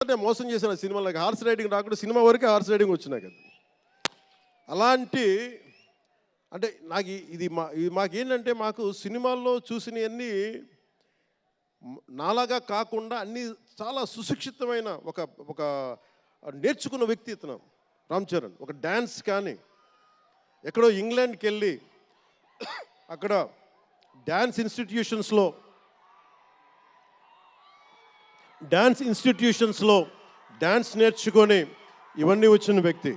అంటే మోసం చేసిన సినిమా నాకు హార్స్ రైడింగ్ రాకుండా సినిమా వరకే హార్స్ రైడింగ్ వచ్చినాయి కదా. అలాంటి అంటే నాకు ఇది మాకేంటంటే మాకు సినిమాల్లో చూసినవన్నీ నాలాగా కాకుండా అన్నీ చాలా సుశిక్షితమైన ఒక ఒక నేర్చుకున్న వ్యక్తి ఇతను రామ్ చరణ్. ఒక డ్యాన్స్ కానీ ఎక్కడో ఇంగ్లాండ్కి వెళ్ళి అక్కడ డ్యాన్స్ ఇన్స్టిట్యూషన్స్లో డ్యాన్స్ నేర్చుకొని ఇవన్నీ వచ్చిన వ్యక్తి.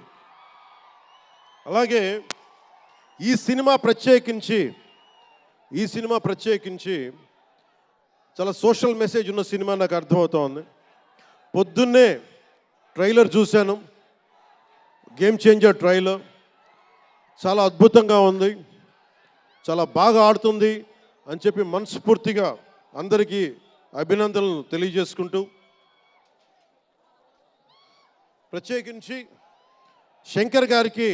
అలాగే ఈ సినిమా ప్రత్యేకించి చాలా సోషల్ మెసేజ్ ఉన్న సినిమా నాకు అర్థమవుతోంది. పొద్దున్నే ట్రైలర్ చూశాను, గేమ్ చేంజర్ ట్రైలర్. చాలా అద్భుతంగా ఉంది, చాలా బాగా ఆడుతుంది అని చెప్పి మనస్ఫూర్తిగా అందరికీ అభినందనలు తెలియజేసుకుంటూ, ప్రత్యేకించి శంకర్ గారికి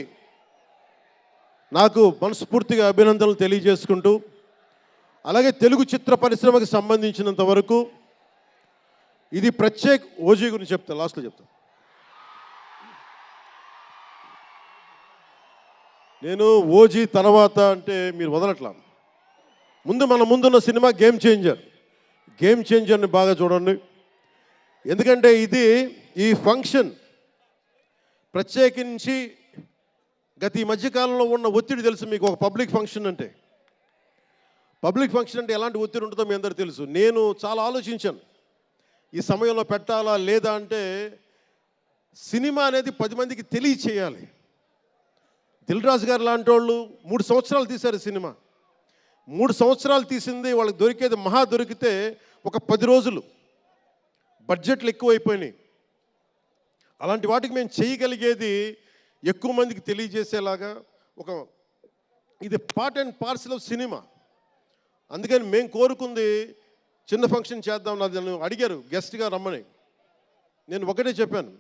నాకు మనస్ఫూర్తిగా అభినందనలు తెలియజేసుకుంటూ, అలాగే తెలుగు చిత్ర పరిశ్రమకు సంబంధించినంత వరకు ఇది ప్రత్యేక ఓజీ గురించి చెప్తాను, లాస్ట్లో చెప్తాను. నేను ఓజీ తర్వాత అంటే మీరు వదలట్లా. మన ముందున్న సినిమా గేమ్ చేంజర్ని బాగా చూడండి. ఎందుకంటే ఈ ఫంక్షన్ ప్రత్యేకించి ఈ మధ్యకాలంలో ఉన్న ఒత్తిడి తెలుసు మీకు. ఒక పబ్లిక్ ఫంక్షన్ అంటే ఎలాంటి ఒత్తిడి ఉంటుందో మీ అందరికీ తెలుసు. నేను చాలా ఆలోచించాను ఈ సమయంలో పెట్టాలా లేదా అంటే, సినిమా అనేది 10 మందికి తెలియచేయాలి. దిల్ రాజు గారు లాంటి వాళ్ళు 3 సంవత్సరాలు తీశారు సినిమా. 3 సంవత్సరాలు తీసింది వాళ్ళకి దొరికేది దొరికితే ఒక 10 రోజులు. బడ్జెట్లు ఎక్కువైపోయినాయి. అలాంటి వాటికి మేము చేయగలిగేది ఎక్కువ మందికి తెలియజేసేలాగా ఇది part and parcel of cinema. అందుకని మేము కోరుకుంది చిన్న ఫంక్షన్ చేద్దాం. నన్ను అడిగారు గెస్ట్గా రమ్మని. నేను ఒకటే చెప్పాను,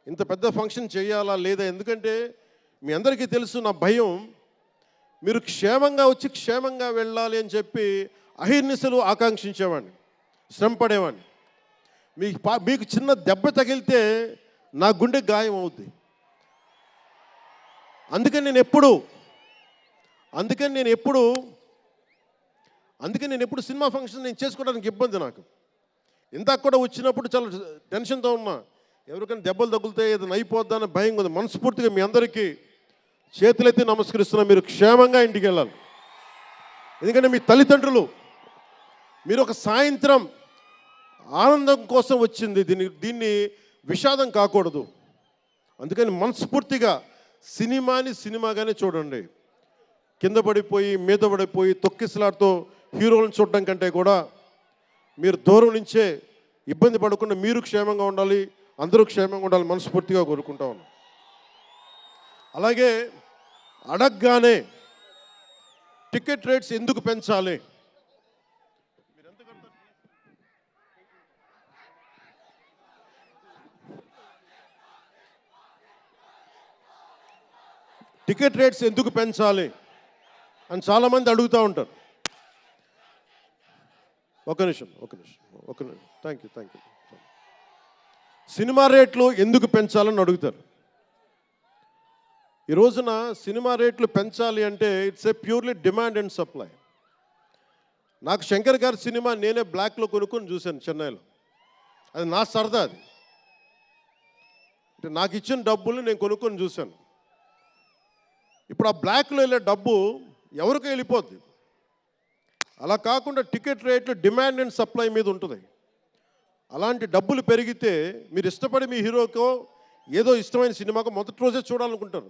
ఇంత పెద్ద ఫంక్షన్ చేయాలా లేదా, ఎందుకంటే మీ అందరికీ తెలుసు నా భయం. మీరు క్షేమంగా వచ్చి క్షేమంగా వెళ్ళాలి అని చెప్పి అహిర్నిశలు ఆకాంక్షించేవాడిని, శ్రమ పడేవాడిని. మీకు చిన్న దెబ్బ తగిలితే నా గుండె గాయం అవుద్ది. అందుకని నేను ఎప్పుడు సినిమా ఫంక్షన్ నేను చేసుకోవడానికి ఇబ్బంది నాకు. ఇందాక కూడా వచ్చినప్పుడు చాలా టెన్షన్తో ఉన్నా, ఎవరికైనా దెబ్బలు తగులుతాయి ఏదైనా అయిపోద్దా అని భయం ఉంది. మనస్ఫూర్తిగా మీ అందరికీ చేతులెత్తి నమస్కరిస్తున్నా, మీరు క్షేమంగా ఇంటికి వెళ్ళాలి. ఎందుకంటే మీ తల్లిదండ్రులు, మీరు ఒక సాయంత్రం ఆనందం కోసం వచ్చింది, దీన్ని విషాదం కాకూడదు. అందుకని మనస్ఫూర్తిగా సినిమాగానే చూడండి. కింద పడిపోయి మీద పడిపోయి తొక్కిసలాడుతూ హీరోలను చూడడం కంటే కూడా మీరు దూరం నుంచే ఇబ్బంది పడకుండా మీరు క్షేమంగా ఉండాలి, అందరూ క్షేమంగా ఉండాలి మనస్ఫూర్తిగా కోరుకుంటా ఉన్నాం. అలాగే అడగగానే టికెట్ రేట్స్ ఎందుకు పెంచాలి, టికెట్ రేట్స్ ఎందుకు పెంచాలి అని చాలామంది అడుగుతూ ఉంటారు. ఒక నిమిషం థ్యాంక్ యూ. సినిమా రేట్లు ఎందుకు పెంచాలని అడుగుతారు. ఈ రోజున సినిమా రేట్లు పెంచాలి అంటే it's a purely demand and supply. నాకు శంకర్ గారి సినిమా నేనే బ్లాక్లో కొనుక్కొని చూశాను చెన్నైలో. అది నా సరదా. అది అంటే నాకు ఇచ్చిన డబ్బులు నేను కొనుక్కొని చూశాను. ఇప్పుడు ఆ బ్లాక్లో వెళ్ళే డబ్బు ఎవరికో వెళ్ళిపోద్ది. అలా కాకుండా టికెట్ రేట్లు డిమాండ్ అండ్ సప్లై మీద ఉంటుంది. అలాంటి డబ్బులు పెరిగితే మీరు ఇష్టపడి మీ హీరోకో ఏదో ఇష్టమైన సినిమాకో మొదటి రోజే చూడాలనుకుంటారు.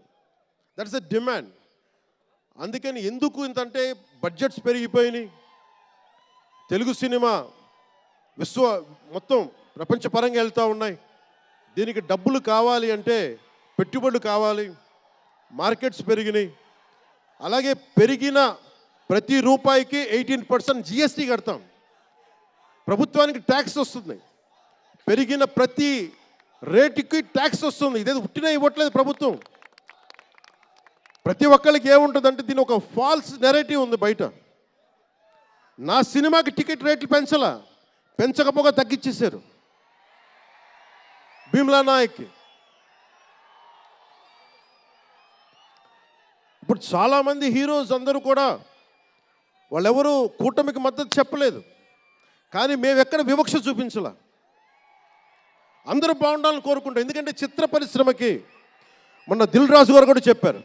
That's a demand. అందుకని ఎందుకు ఇంతంటే బడ్జెట్స్ పెరిగిపోయినాయి. తెలుగు సినిమా మొత్తం ప్రపంచపరంగా వెళ్తూ ఉన్నాయి. దీనికి డబ్బులు కావాలి అంటే పెట్టుబడులు కావాలి, మార్కెట్స్ పెరిగినాయి. అలాగే పెరిగిన ప్రతి రూపాయికి 18% జిఎస్టీ కడతాం. ప్రభుత్వానికి ట్యాక్స్ వస్తుంది. పెరిగిన ప్రతి రేటుకి ట్యాక్స్ వస్తుంది. ఇదేదో ఉట్టినా ఇవ్వట్లేదు ప్రభుత్వం. ప్రతి ఒక్కరికి ఏముంటుందంటే దీని ఒక ఫాల్స్ నెరేటివ్ ఉంది బయట. నా సినిమాకి టికెట్ రేట్లు పెంచకపోగా తగ్గించేశారు. భీమ్లా నాయక్. ఇప్పుడు చాలామంది హీరోస్ అందరూ కూడా వాళ్ళెవరూ కూటమికి మద్దతు చెప్పలేదు, కానీ మేము ఎక్కడ వివక్ష చూపించాల, అందరూ బాగుండాలని కోరుకుంటాం. ఎందుకంటే చిత్ర పరిశ్రమకి మొన్న దిల్ రాజు గారు కూడా చెప్పారు,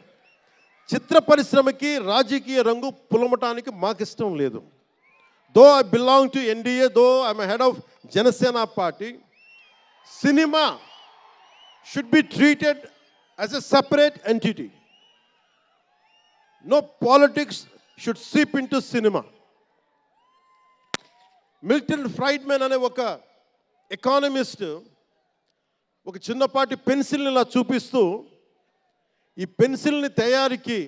చిత్ర పరిశ్రమకి రాజకీయ రంగు పులమటానికి మాకు ఇష్టం లేదు. Though I belong to NDA, though I'm head of Janasena party, cinema should be treated as a separate entity. No politics should seep into cinema. Milton Friedman అనే ఒక ఎకానమిస్ట్ ఒక చిన్నపాటి పెన్సిల్ని ఇలా చూపిస్తూ, ఈ పెన్సిల్ని తయారీకి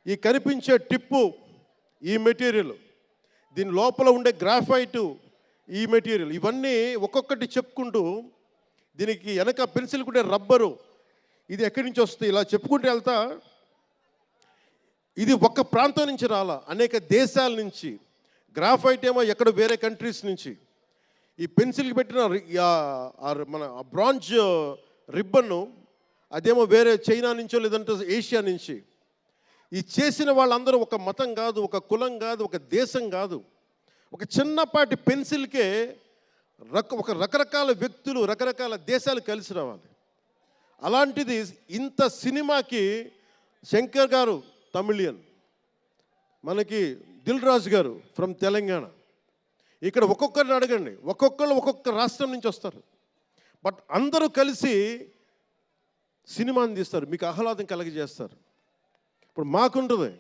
ఈ కనిపించే టిప్పు ఈ మెటీరియల్, దీని లోపల ఉండే గ్రాఫైటు ఈ మెటీరియల్, ఇవన్నీ ఒక్కొక్కటి చెప్పుకుంటూ దీనికి వెనక పెన్సిల్ ఉండే రబ్బరు ఇది ఎక్కడి నుంచి వస్తుంది ఇలా చెప్పుకుంటూ వెళ్తా, ఇది ఒక్క ప్రాంతం నుంచి రాలా, అనేక దేశాల నుంచి. గ్రాఫైట్ ఏమో ఎక్కడ వేరే కంట్రీస్ నుంచి. ఈ పెన్సిల్కి పెట్టిన మన బ్రాంజ్ రిబ్బన్ను అదేమో వేరే చైనా నుంచో లేదంటే ఏషియా నుంచి. ఈ చేసిన వాళ్ళందరూ ఒక మతం కాదు, ఒక కులం కాదు, ఒక దేశం కాదు, ఒక చిన్నపాటి పెన్సిల్కే ఒక రకరకాల వ్యక్తులు రకరకాల దేశాలు కలిసి రావాలి. అలాంటిది ఇంత సినిమాకి శంకర్ గారు తమిళియన్, మనకి దిల్ రాజు గారు ఫ్రమ్ తెలంగాణ, ఇక్కడ ఒక్కొక్కరిని అడగండి, ఒక్కొక్కరు ఒక్కొక్క రాష్ట్రం నుంచి వస్తారు, బట్ అందరూ కలిసి సినిమాని తీస్తారు, మీకు ఆహ్లాదం కలిగజేస్తారు. ఇప్పుడు మాకుంటుంది,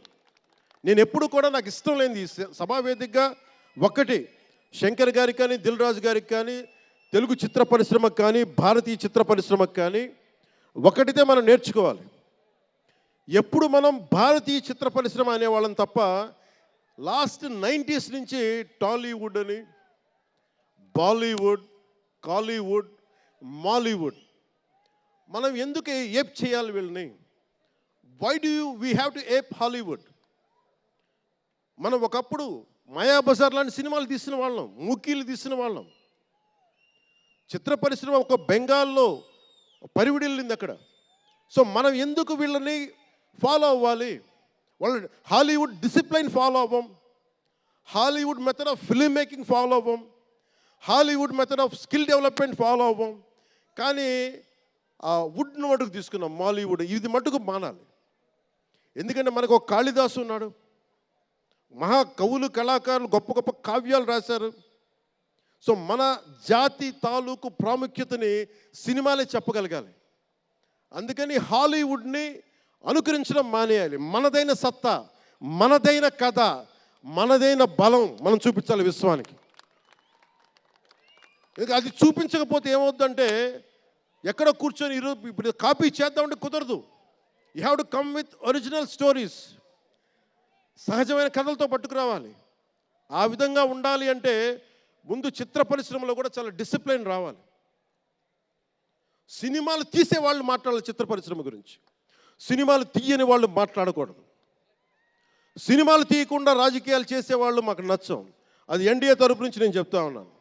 నేను ఎప్పుడు కూడా నాకు ఇష్టం లేనిది సభావేదికగా ఒకటి శంకర్ గారికి కానీ దిల్ రాజు గారికి కానీ తెలుగు చిత్ర పరిశ్రమకు కానీ భారతీయ చిత్ర పరిశ్రమకు కానీ ఒకటితే మనం నేర్చుకోవాలి. ఎప్పుడు మనం భారతీయ చిత్ర పరిశ్రమ అనేవాళ్ళం తప్ప లాస్ట్ 90s నుంచి టాలీవుడ్ అని, బాలీవుడ్, కాలీవుడ్, మాలీవుడ్ మనం ఎందుకు ఏప్ చేయాలి వీళ్ళని? Why do we have to ape Hollywood? మనం ఒకప్పుడు మాయాబజార్ లాంటి సినిమాలు తీసిన వాళ్ళం, మూకీలు తీసిన వాళ్ళం. చిత్ర పరిశ్రమ ఒక బెంగాల్లో పరివిడిల్లింది అక్కడ. సో మనం ఎందుకు వీళ్ళని ఫాలో అవ్వాలి? వాళ్ళు హాలీవుడ్ డిసిప్లైన్ ఫాలో అవ్వం, Hollywood method of film making follow అవ్వం, Hollywood method of skill development follow అవ్వం. కానీ ఆ వుడ్ను మటుకు తీసుకున్నాం మాలీవుడ్, ఇది మటుకు మానాలి. ఎందుకంటే మనకు ఒక కాళిదాసు ఉన్నాడు, మహా కవులు కళాకారులు గొప్ప గొప్ప కావ్యాలు రాశారు. సో మన జాతి తాలూకు ప్రాముఖ్యతని సినిమాలే చెప్పగలగాలి. అందుకని హాలీవుడ్ని అనుకరించడం మానేయాలి. మనదైన సత్తా, మనదైన కథ, మనదైన బలం మనం చూపించాలి విశ్వానికి. అది చూపించకపోతే ఏమవుద్దంటే ఎక్కడ కూర్చొని ఇప్పుడు కాపీ చేద్దామంటే కుదరదు. You have to come with original stories, సహజమైన కథలతో పట్టుకురావాలి. ఆ విధంగా ఉండాలి అంటే ముందు చిత్ర పరిశ్రమలో కూడా చాలా డిసిప్లిన్ రావాలి. సినిమాలు తీసే వాళ్ళు మాట్లాడాలి చిత్ర పరిశ్రమ గురించి, సినిమాలు తీయని వాళ్ళు మాట్లాడకూడదు. సినిమాలు తీయకుండా రాజకీయాలు చేసేవాళ్ళు మాకు నచ్చం. అది ఎన్డీఏ తరపు నుంచి నేను చెప్తా ఉన్నాను.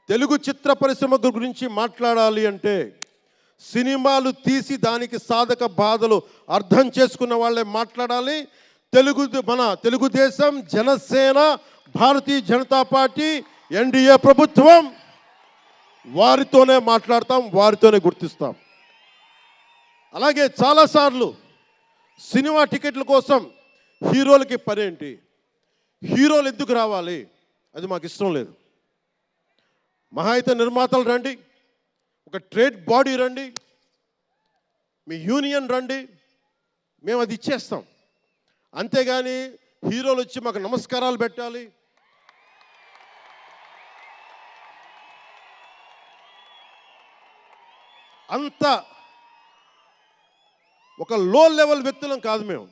తెలుగు చిత్ర పరిశ్రమ గురించి మాట్లాడాలి అంటే సినిమాలు తీసి దానికి సాధక బాధలు అర్థం చేసుకున్న వాళ్ళే మాట్లాడాలి. మన తెలుగుదేశం, జనసేన, భారతీయ జనతా పార్టీ, ఎన్డీఏ ప్రభుత్వం వారితోనే మాట్లాడతాం, వారితోనే గుర్తిస్తాం. అలాగే చాలాసార్లు సినిమా టికెట్ల కోసం హీరోలకి పనేంటి, హీరోలు ఎందుకు రావాలి, అది మాకు ఇష్టం లేదు. మహా అయితే నిర్మాతలు రండి, ఒక ట్రేడ్ బాడీ రండి, మీ యూనియన్ రండి, మేము అది ఇచ్చేస్తాం. అంతేగాని హీరోలు వచ్చి మాకు నమస్కారాలు పెట్టాలి, అంత ఒక లో లెవెల్ వ్యక్తులం కాదు మేము.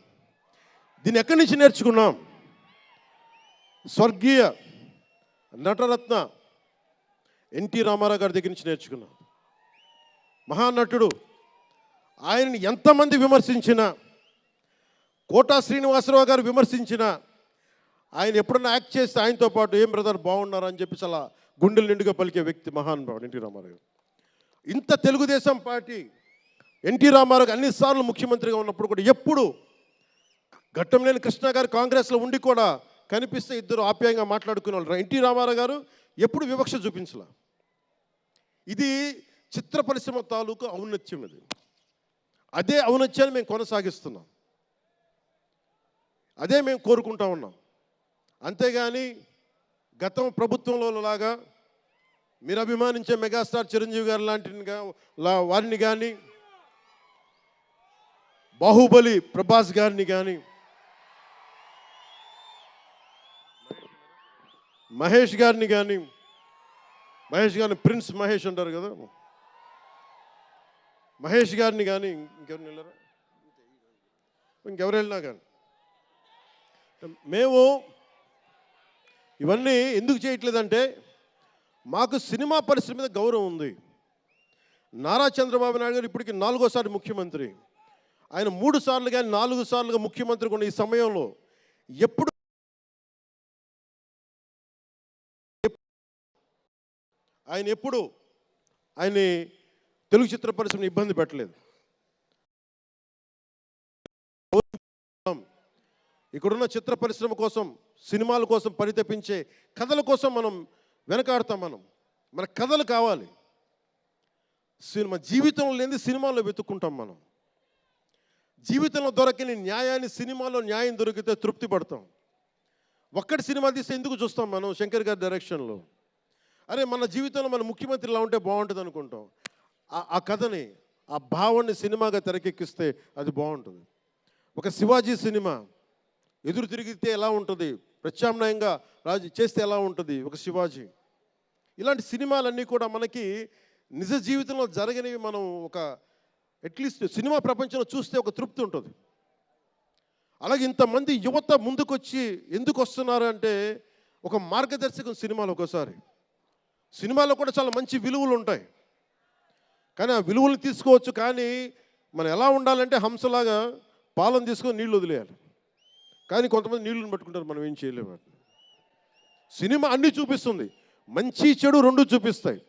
దీన్ని ఎక్కడి నుంచి నేర్చుకున్నాం? స్వర్గీయ నటరత్న ఎన్టీ రామారావు గారి దగ్గర నుంచి నేర్చుకున్నాం. మహానటుడు, ఆయనని ఎంతమంది విమర్శించినా, కోటా శ్రీనివాసరావు గారు విమర్శించినా, ఆయన ఎప్పుడన్నా యాక్ట్ చేస్తే ఆయనతో పాటు ఏం బ్రదర్ బాగున్నారని చెప్పి చాలా గుండెలు నిండుగా పలికే వ్యక్తి మహానుభావుడు ఎన్టీ రామారావు గారు. ఇంత తెలుగుదేశం పార్టీ ఎన్టీ రామారావు అన్నిసార్లు ముఖ్యమంత్రిగా ఉన్నప్పుడు కూడా ఎప్పుడు ఘట్టంనేని కృష్ణ గారు కాంగ్రెస్లో ఉండి కూడా కనిపిస్తే ఇద్దరు ఆప్యాయంగా మాట్లాడుకునే వాళ్ళు. ఎన్టీ రామారావు గారు ఎప్పుడు వివక్ష చూపించలే. ఇది చిత్ర పరిశ్రమ తాలూకు ఔన్నత్యం. ఇది అదే ఔన్నత్యాన్ని మేము కొనసాగిస్తున్నాం, అదే మేము కోరుకుంటా ఉన్నాం. అంతేగాని గతం ప్రభుత్వంలో లాగా మీరు అభిమానించే మెగాస్టార్ చిరంజీవి గారు లాంటి వారిని కానీ, బాహుబలి ప్రభాస్ గారిని కానీ, మహేష్ గారిని ప్రిన్స్ మహేష్ అంటారు కదా, మహేష్ గారిని కానీ ఇంకెవరిని వెళ్ళారా, ఇంకెవరు వెళ్ళినా కానీ మేము ఇవన్నీ ఎందుకు చేయట్లేదంటే మాకు సినిమా పరిశ్రమ మీద గౌరవం ఉంది. నారా చంద్రబాబు నాయుడు గారు ఇప్పటికి 4వ ముఖ్యమంత్రి. ఆయన 3 సార్లు కానీ 4 సార్లుగా ముఖ్యమంత్రి ఉన్న ఈ సమయంలో ఎప్పుడు ఆయన తెలుగు చిత్ర పరిశ్రమను ఇబ్బంది పెట్టలేదు. ఇక్కడున్న చిత్ర పరిశ్రమ కోసం, సినిమాల కోసం పరితపించే కథల కోసం మనం వెనకాడతాం. మన కథలు కావాలి. సినిమా జీవితంలో లేని సినిమాల్లో వెతుక్కుంటాం. మనం జీవితంలో దొరకని న్యాయాన్ని సినిమాలో న్యాయం దొరికితే తృప్తి పడతాం. ఒక్కటి సినిమా తీస్తే ఎందుకు చూస్తాం మనం? శంకర్ గారి డైరెక్షన్లో అరే మన జీవితంలో మన ముఖ్యమంత్రి ఇలా ఉంటే బాగుంటుంది అనుకుంటాం. ఆ కథని, ఆ భావాన్ని సినిమాగా తెరకెక్కిస్తే అది బాగుంటుంది. ఒక శివాజీ సినిమా ఎదురు తిరిగితే ఎలా ఉంటుంది, ప్రత్యామ్నాయంగా రాజు చేస్తే ఎలా ఉంటుంది ఒక శివాజీ. ఇలాంటి సినిమాలన్నీ కూడా మనకి నిజ జీవితంలో జరగనివి. మనం ఒక అట్లీస్ట్ సినిమా ప్రపంచంలో చూస్తే ఒక తృప్తి ఉంటుంది. అలాగే ఇంతమంది యువత ముందుకొచ్చి ఎందుకు వస్తున్నారు అంటే ఒక మార్గదర్శకం సినిమాలు. ఒకసారి సినిమాలో కూడా చాలా మంచి విలువలు ఉంటాయి, కానీ ఆ విలువలు తీసుకోవచ్చు. కానీ మనం ఎలా ఉండాలంటే హంసలాగా పాలను తీసుకొని నీళ్ళు వదిలేయాలి. కానీ కొంతమంది నీళ్ళని పట్టుకుంటారు, మనం ఏం చేయలేము. సినిమా అన్నీ చూపిస్తుంది, మంచి చెడు 2 చూపిస్తాయి.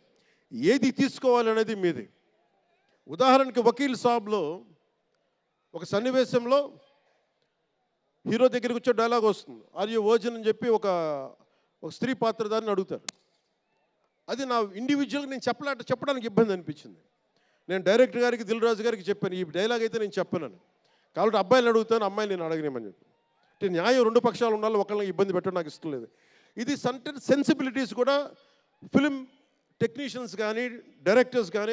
ఏది తీసుకోవాలి అనేది మీది. ఉదాహరణకి వకీల్ సాబ్లో ఒక సన్నివేశంలో హీరో దగ్గరికి వచ్చే డైలాగ్ వస్తుంది, ఆర్ యు వర్జిన్ అని చెప్పి ఒక స్త్రీ పాత్రధారిని అడుగుతారు. అది నా ఇండివిజువల్గా నేను చెప్పడానికి ఇబ్బంది అనిపించింది. నేను డైరెక్టర్ గారికి, దిల్ రాజు గారికి చెప్పాను, ఈ డైలాగ్ అయితే నేను చెప్పాను. కాబట్టి అబ్బాయిని అడుగుతాను, అమ్మాయిని నేను అడగనేమని చెప్పి. అంటే న్యాయం 2 పక్షాలు ఉండాలి, ఒకళ్ళని ఇబ్బంది పెట్టడం నాకు ఇష్టం లేదు. ఇది సెన్సిబిలిటీస్ కూడా ఫిలిం టెక్నీషియన్స్ కానీ, డైరెక్టర్స్ కానీ